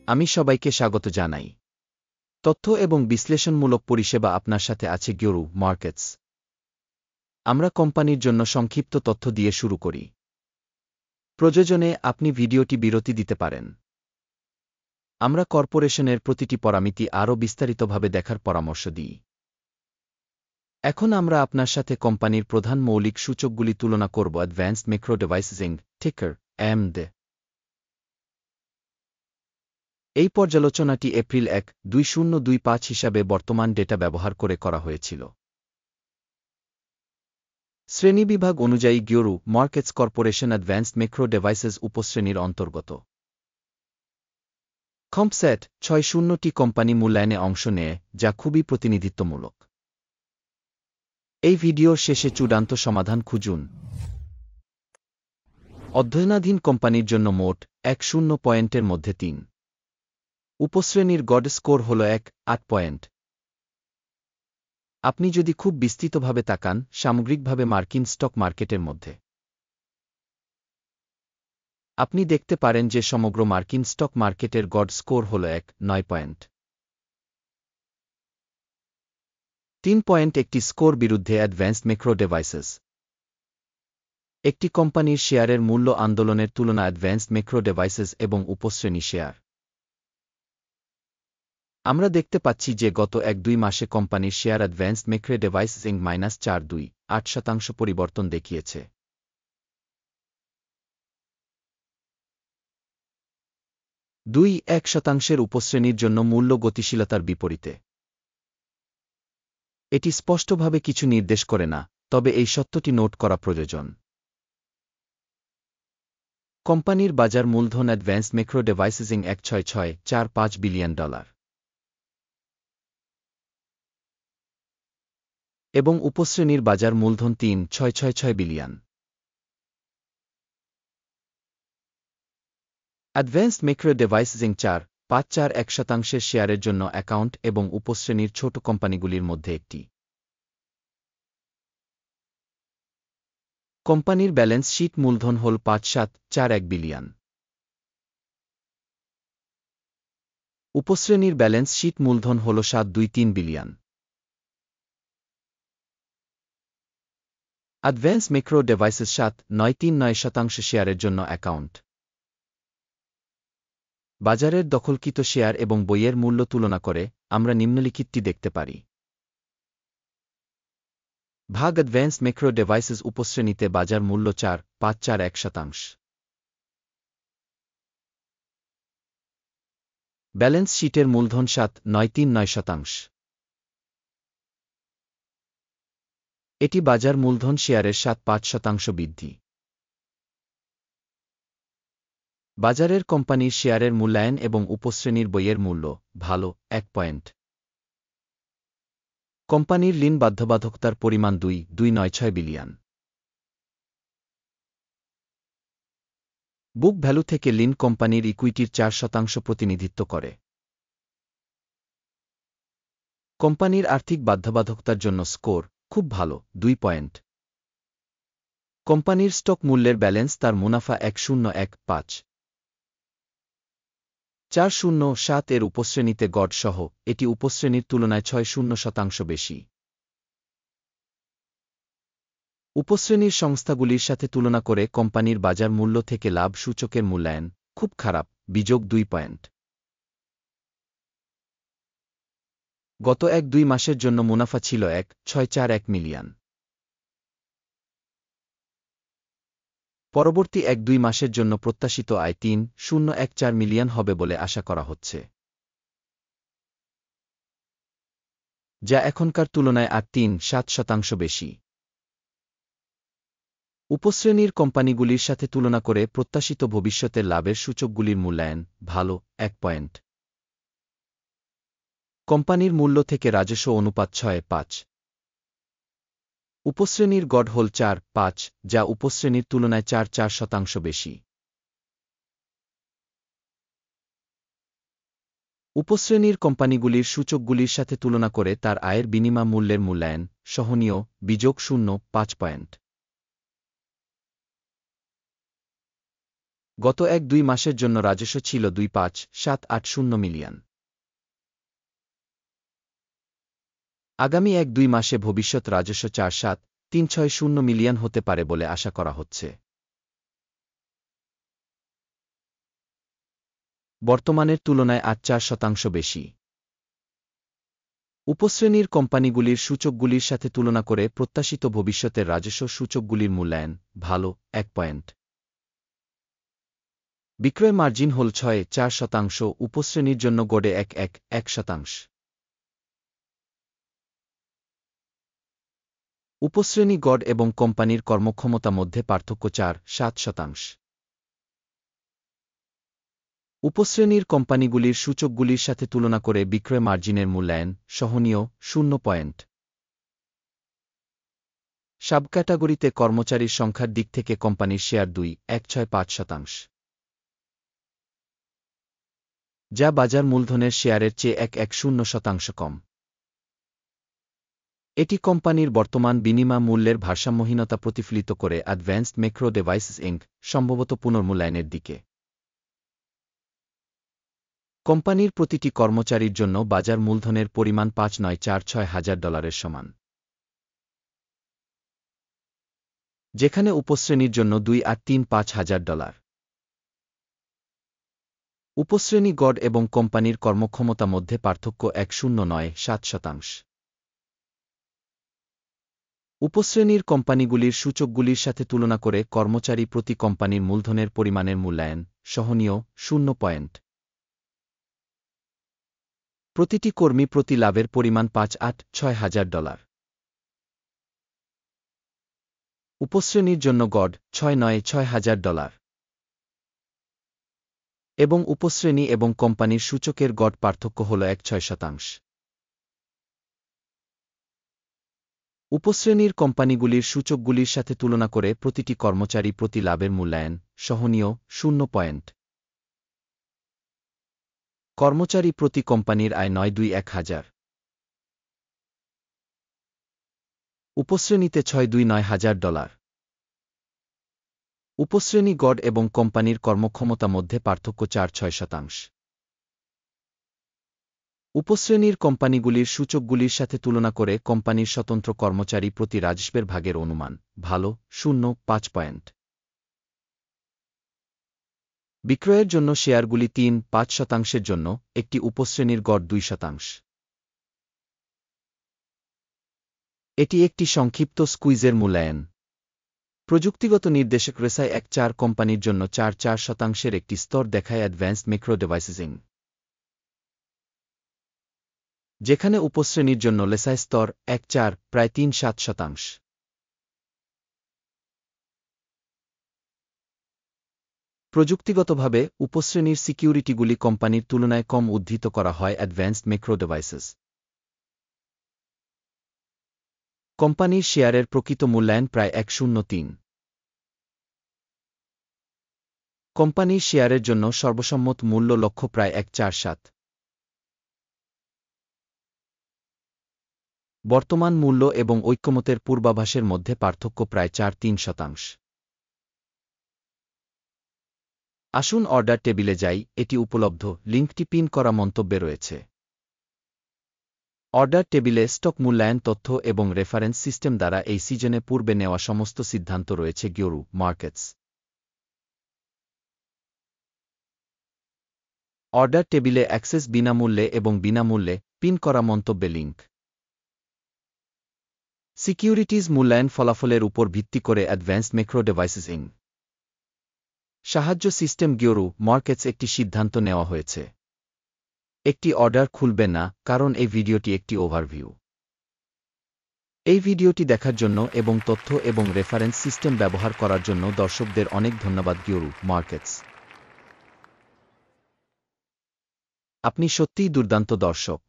আমি সবাইকে স্বাগত জানাই। তথ্য এবং বিশ্লেষণমূলক পরিষেবা আপনার সাথে আছে গিওরু মার্কেটস। আমরা কোম্পানির জন্য সংক্ষিপ্ত তথ্য দিয়ে শুরু করি। প্রয়োজনে আপনি ভিডিওটি বিরতি দিতে পারেন। আমরা কর্পোরেশনের প্রতিটি পরামিতি আরও বিস্তারিতভাবে দেখার পরামর্শ দিই। এখন আমরা আপনার সাথে কোম্পানির প্রধান মৌলিক সূচকগুলি তুলনা করব। অ্যাডভান্সড ম্যাক্রো ডিভাইসেস ইনক, টিকার AMD। এই পর্যালোচনাটি এপ্রিল 1, 2025 হিসাবে বর্তমান ডেটা ব্যবহার করে করা হয়েছিল। শ্রেণীবিভাগ অনুযায়ী গিওরু Markets Corporation Advanced macro Devices উপশ্রেণীর অন্তর্গত। কম্পসেট 60টি কোম্পানি মূল্যায়নে অংশ নেয়, যা খুবই প্রতিনিধিত্বমূলক। এই ভিডিওর শেষে চূড়ান্ত সমাধান খুঁজুন। অধ্যয়নাধীন কোম্পানির জন্য মোট 10 পয়েন্টের মধ্যে 3। উপশ্রেণীর গড স্কোর হল 8 পয়েন্ট। আপনি যদি খুব বিস্তৃতভাবে তাকান, সামগ্রিকভাবে মার্কিন স্টক মার্কেটের মধ্যে, আপনি দেখতে পারেন যে সমগ্র মার্কিন স্টক মার্কেটের গড স্কোর হল 9 পয়েন্ট। 3 পয়েন্ট একটি স্কোর বিরুদ্ধে অ্যাডভান্সড ম্যাক্রো ডিভাইসেস। একটি কোম্পানির শেয়ারের মূল্য আন্দোলনের তুলনা অ্যাডভান্সড ম্যাক্রো ডিভাইসেস এবং উপশ্রেণী শেয়ার। আমরা দেখতে পাচ্ছি যে গত 1-2 মাসে কোম্পানির share Advanced macro Devices Inc -4.28% পরিবর্তন দেখিয়েছে। 2.1% উপশ্রেণীর জন্য মূল্য গতিশীলতার বিপরীতে। এটি স্পষ্টভাবে কিছু নির্দেশ করে না, তবে এই সত্যটি নোট করা প্রয়োজন। কোম্পানির বাজার মূলধন Advanced macro Devices Inc $16645 billion এবং উপশ্রেণীর বাজার মূলধন $3666 billion. Advanced macro Devices Inc 4.51% শেয়ারের জন্য অ্যাকাউন্ট এবং উপশ্রেণীর ছোট কোম্পানিগুলির মধ্যে একটি। কোম্পানির ব্যালেন্স শীট মূলধন হল $5741 বিলিয়ন। উপশ্রেণীর ব্যালেন্স শীট মূলধন হল $723 বিলিয়ন। অ্যাডভান্সড ম্যাক্রো ডিভাইসেস 7.99% শেয়ারের জন্য অ্যাকাউন্ট। বাজারের দখলকৃত শেয়ার এবং বইয়ের মূল্য তুলনা করে আমরা নিম্নলিখিতটি দেখতে পারি। ভাগ অ্যাডভান্সড ম্যাক্রো ডিভাইসেস উপশ্রেণীতে বাজার মূল্য 4.541%। ব্যালেন্স শীটের মূলধন 7.939%। এটি বাজার মূলধন শেয়ারের 7.5% বৃদ্ধি। বাজারের কোম্পানির শেয়ারের মূল্যায়ন এবং উপশ্রেণীর বইয়ের মূল্য ভালো 1 পয়েন্ট। কোম্পানির ঋণ বাধ্যবাধকতার পরিমাণ 2.96 বিলিয়ন। বুক ভ্যালু থেকে ঋণ কোম্পানির ইকুইটির 4% প্রতিনিধিত্ব করে। কোম্পানির আর্থিক বাধ্যবাধকতার জন্য স্কোর খুব ভালো 2 পয়েন্ট। কোম্পানির স্টক মূল্যের ব্যালেন্স তার মুনাফা 1015.407 এর উপশ্রেণীতে গড সহ, এটি উপশ্রেণীর তুলনায় 60% বেশি। উপশ্রেণীর সংস্থাগুলির সাথে তুলনা করে কোম্পানির বাজার মূল্য থেকে লাভ সূচকের মূল্যায়ন খুব খারাপ বিযোগ 2 পয়েন্ট। গত 1-2 মাসের জন্য মুনাফা ছিল $1,641 মিলিয়ন। পরবর্তী 1-2 মাসের জন্য প্রত্যাশিত আয় $3,014 মিলিয়ন হবে বলে আশা করা হচ্ছে, যা এখনকার তুলনায় 3.7% বেশি। উপশ্রেণীর কোম্পানিগুলির সাথে তুলনা করে প্রত্যাশিত ভবিষ্যতের লাভের সূচকগুলির মূল্যায়ন ভালো 1 পয়েন্ট। কোম্পানির মূল্য থেকে রাজস্ব অনুপাত 6:5। উপশ্রেণীর গড় হল 4.5, যা উপশ্রেণীর তুলনায় 4.4% বেশি। উপশ্রেণীর কোম্পানিগুলির সূচকগুলির সাথে তুলনা করে তার আয়ের বিনিময় মূল্যের মূল্যায়ন সহনীয় বিযোগ 0.5 পয়েন্ট। গত 1-2 মাসের জন্য রাজস্ব ছিল 2,5,7,8,0 মিলিয়ন। আগামী 1-2 মাসে ভবিষ্যৎ রাজস্ব 4,7,3,6,0 মিলিয়ন হতে পারে বলে আশা করা হচ্ছে। বর্তমানের তুলনায় 8-4% বেশি। উপশ্রেণীর কোম্পানিগুলির সূচকগুলির সাথে তুলনা করে প্রত্যাশিত ভবিষ্যতের রাজস্ব সূচকগুলির মূল্যায়ন ভালো 1 পয়েন্ট। বিক্রয় মার্জিন হল 6.4%, উপশ্রেণীর জন্য গড়ে 1.1%। উপশ্রেণী গড় এবং কোম্পানির কর্মক্ষমতা মধ্যে পার্থক্য 4-7%। উপশ্রেণীর কোম্পানিগুলির সূচকগুলির সাথে তুলনা করে বিক্রয় মার্জিনের মূল্যায়ন সহনীয় 0 পয়েন্ট। সাবক্যাটাগরিতে কর্মচারীর সংখ্যার দিক থেকে কোম্পানির শেয়ার 2.165%, যা বাজার মূলধনের শেয়ারের চেয়ে 1.10% কম। এটি কোম্পানির বর্তমান বিনিময় মূল্যের ভারসাম্যহীনতা প্রতিফলিত করে অ্যাডভান্সড ম্যাক্রো ডিভাইসেস ইনক সম্ভবত পুনর্মূল্যায়নের দিকে। কোম্পানির প্রতিটি কর্মচারীর জন্য বাজার মূলধনের পরিমাণ $5,946,000 সমান, যেখানে উপশ্রেণীর জন্য $2,835,000। উপশ্রেণী গড় এবং কোম্পানির কর্মক্ষমতা মধ্যে পার্থক্য 1.097%। উপশ্রেণীর কোম্পানিগুলির সূচকগুলির সাথে তুলনা করে কর্মচারী প্রতি কোম্পানির মূলধনের পরিমাণের মূল্যায়ন সহনীয় 0 পয়েন্ট। প্রতিটি কর্মী প্রতি লাভের পরিমাণ $5,806,000। উপশ্রেণীর জন্য গড় $6,906,000 এবং উপশ্রেণী এবং কোম্পানির সূচকের গড় পার্থক্য হল 1.6%। উপশ্রেণীর কোম্পানিগুলির সূচকগুলির সাথে তুলনা করে প্রতিটি কর্মচারী প্রতি লাভের মূল্যায়ন সহনীয় 0 পয়েন্ট। কর্মচারী প্রতি কোম্পানির আয় 9,201,000। উপশ্রেণীতে $6,209,000। উপশ্রেণী গড় এবং কোম্পানির কর্মক্ষমতা মধ্যে পার্থক্য 4.6%। উপশ্রেণীর কোম্পানিগুলির সূচকগুলির সাথে তুলনা করে কোম্পানির স্বতন্ত্র কর্মচারী প্রতি রাজস্বের ভাগের অনুমান ভালো 0.5 পয়েন্ট। বিক্রয়ের জন্য শেয়ারগুলি 3.5%-এর জন্য একটি উপশ্রেণীর গড় 2%। এটি একটি সংক্ষিপ্ত স্কুইজের মূল্যায়ন। প্রযুক্তিগত নির্দেশক রেসাই 1.4 কোম্পানির জন্য 4.4%-এর একটি স্তর দেখায় অ্যাডভান্সড ম্যাক্রো ডিভাইসেস ইনক, যেখানে উপশ্রেণীর জন্য লেসাই স্তর 1.4 প্রায় 3.7%। প্রযুক্তিগতভাবে উপশ্রেণীর সিকিউরিটিগুলি কোম্পানির তুলনায় কম উদ্ধৃত করা হয় অ্যাডভান্সড ম্যাক্রো ডিভাইসেস। কোম্পানির শেয়ারের প্রকৃত মূল্যায়ন প্রায় 103। কোম্পানির শেয়ারের জন্য সর্বসম্মত মূল্য লক্ষ্য প্রায় 147। বর্তমান মূল্য এবং ঐক্যমতের পূর্বাভাসের মধ্যে পার্থক্য প্রায় 4-3%। আসুন অর্ডার টেবিলে যাই, এটি উপলব্ধ, লিঙ্কটি পিন করা মন্তব্যে রয়েছে। অর্ডার টেবিলে স্টক মূল্যায়ন তথ্য এবং রেফারেন্স সিস্টেম দ্বারা এই সিজনে পূর্বে নেওয়া সমস্ত সিদ্ধান্ত রয়েছে গিওরু মার্কেটস। অর্ডার টেবিলে অ্যাক্সেস বিনামূল্যে এবং বিনামূল্যে পিন করা মন্তব্যে লিঙ্ক। সিকিউরিটিজ মূল্যায়ন ফলাফলের উপর ভিত্তি করে অ্যাডভান্সড ম্যাক্রো ডিভাইসেস ইনক সাহায্য সিস্টেম গিওরু মার্কেটস একটি সিদ্ধান্ত নেওয়া হয়েছে। একটি অর্ডার খুলবে না, কারণ এই ভিডিওটি একটি ওভারভিউ। এই ভিডিওটি দেখার জন্য এবং তথ্য এবং রেফারেন্স সিস্টেম ব্যবহার করার জন্য দর্শকদের অনেক ধন্যবাদ। গিওরু মার্কেটস, আপনি সত্যিই দুর্দান্ত দর্শক।